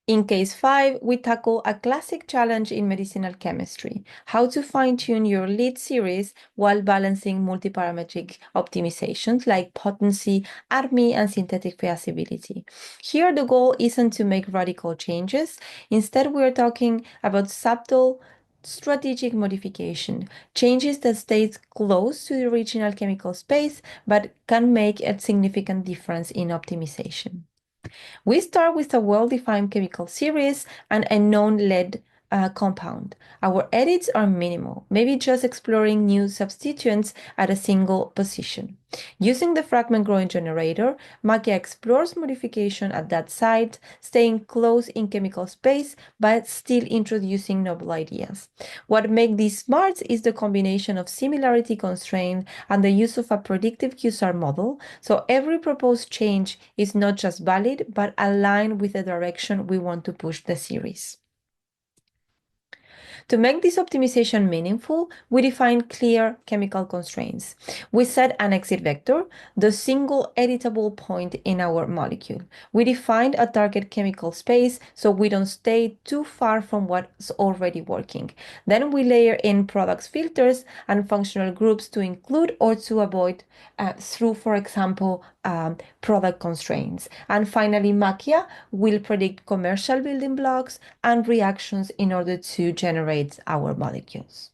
In case 5, we tackle a classic challenge in medicinal chemistry, how to fine-tune your lead series while balancing multiparametric optimizations like potency, ADME, and synthetic reactivity. Here, the goal isn't to make radical changes. Instead, we're talking about subtle strategic modification, changes that stay close to the original chemical space but can make a significant difference in optimization. We start with a well-defined chemical series and a known lead compound. Our edits are minimal, maybe just exploring new substituents at a single position. Using the fragment growing generator, Macchia explores modification at that site, staying close in chemical space, but still introducing novel ideas. What makes this smart is the combination of similarity constraint and the use of a predictive QSAR model, so every proposed change is not just valid, but aligned with the direction we want to push the series. To make this optimization meaningful, we define clear chemical constraints. We set an exit vector, the single editable point in our molecule. We defined a target chemical space so we don't stay too far from what's already working. Then we layer in products filters and functional groups to include or to avoid through, for example, product constraints. And finally, Macchia will predict commercial building blocks and reactions in order to generate our molecules.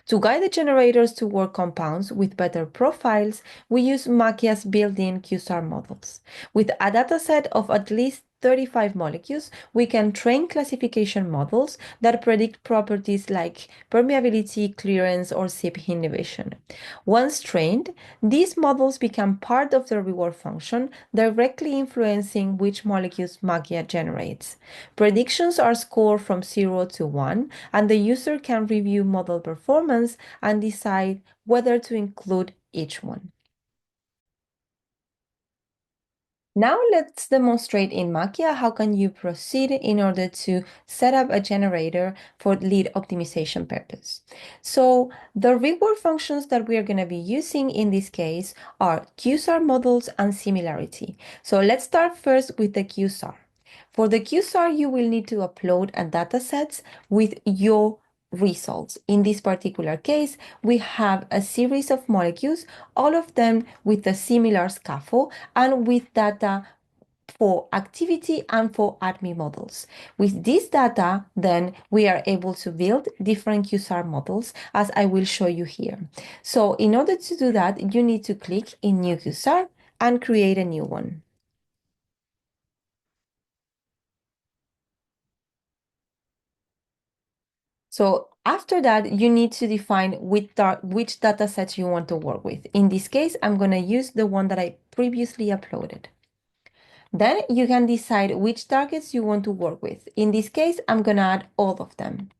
To guide the generators to work compounds with better profiles, we use Macchia's built-in QSAR models. With a dataset of at least 35 molecules, we can train classification models that predict properties like permeability, clearance, or CYP inhibition. Once trained, these models become part of the reward function, directly influencing which molecules Macchia generates. Predictions are scored from 0 to 1, and the user can review model performance and decide whether to include each one. Now let's demonstrate in Macchia how can you proceed in order to set up a generator for lead optimization purpose. So the reward functions that we are going to be using in this case are QSAR models and similarity. So let's start first with the QSAR. For the QSAR, you will need to upload a dataset with your results. In this particular case, we have a series of molecules, all of them with a similar scaffold and with data for activity and for ADME models. With this data, then we are able to build different QSAR models, as I will show you here. So in order to do that, you need to click in New QSAR and create a new one. So after that, you need to define which data sets you want to work with. In this case, I'm going to use the one that I previously uploaded. Then you can decide which targets you want to work with. In this case, I'm going to add all of them.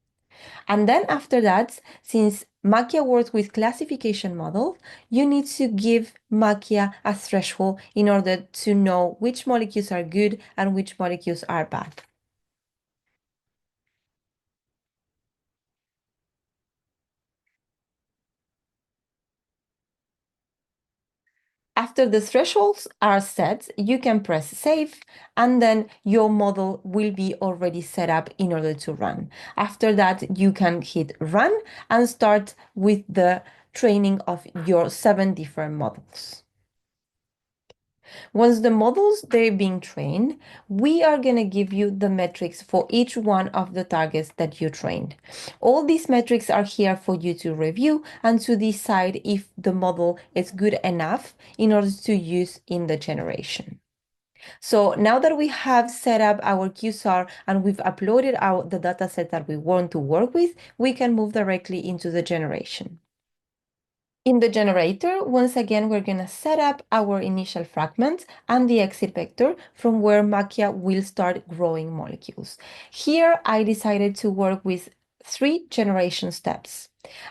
And then after that, since Macchia works with classification model, you need to give Macchia a threshold in order to know which molecules are good and which molecules are bad. After the thresholds are set, you can press save, and then your model will be already set up in order to run. After that, you can hit run and start with the training of your 7 different models. Once the models they're being trained, we are going to give you the metrics for each one of the targets that you trained. All these metrics are here for you to review and to decide if the model is good enough in order to use in the generation. So now that we have set up our QSAR and we've uploaded the dataset that we want to work with, we can move directly into the generation. In the generator, once again, we're going to set up our initial fragment and the exit vector from where Macchia will start growing molecules. Here, I decided to work with 3 generation steps.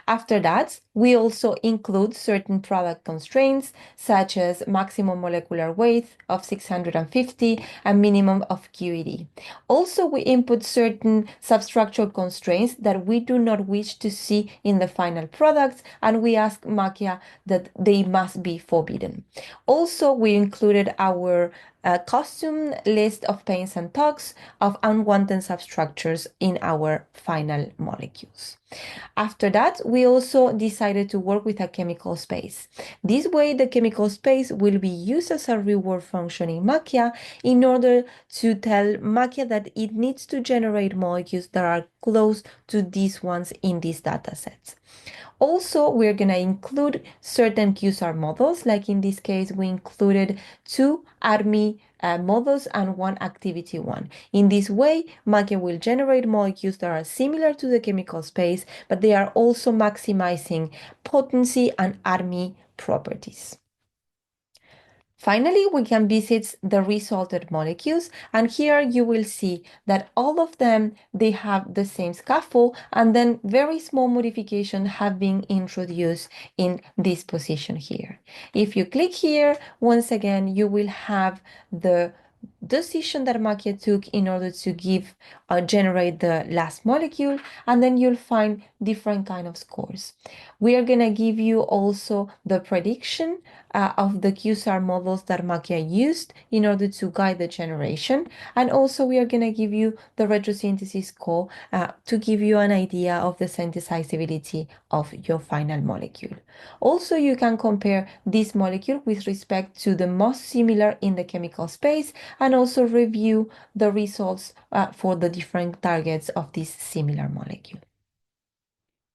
After that, we also include certain product constraints, such as maximum molecular weight of 650 and minimum of QED. Also, we input certain substructural constraints that we do not wish to see in the final products, and we ask Makia that they must be forbidden. Also, we included our custom list of pains and talks of unwanted substructures in our final molecules. After that, we also decided to work with a chemical space. This way, the chemical space will be used as a reward function in Makia in order to tell Makia that it needs to generate molecules that are close to these ones in these datasets. Also, we're going to include certain QSAR models, like in this case, we included two ARMI models and one activity one. In this way, Makia will generate molecules that are similar to the chemical space, but they are also maximizing potency and ARMI properties. Finally, we can visit the resulted molecules, and here you will see that all of them, they have the same scaffold, and then very small modifications have been introduced in this position here. If you click here, once again, you will have the decision that Makia took in order to generate the last molecule, and then you'll find different kind of scores. We are going to give you also the prediction of the QSAR models that Makia used in order to guide the generation. And also we are going to give you the retrosynthesis score to give you an idea of the synthesizability of your final molecule. Also, you can compare this molecule with respect to the most similar in the chemical space and also review the results for the different targets of this similar molecule.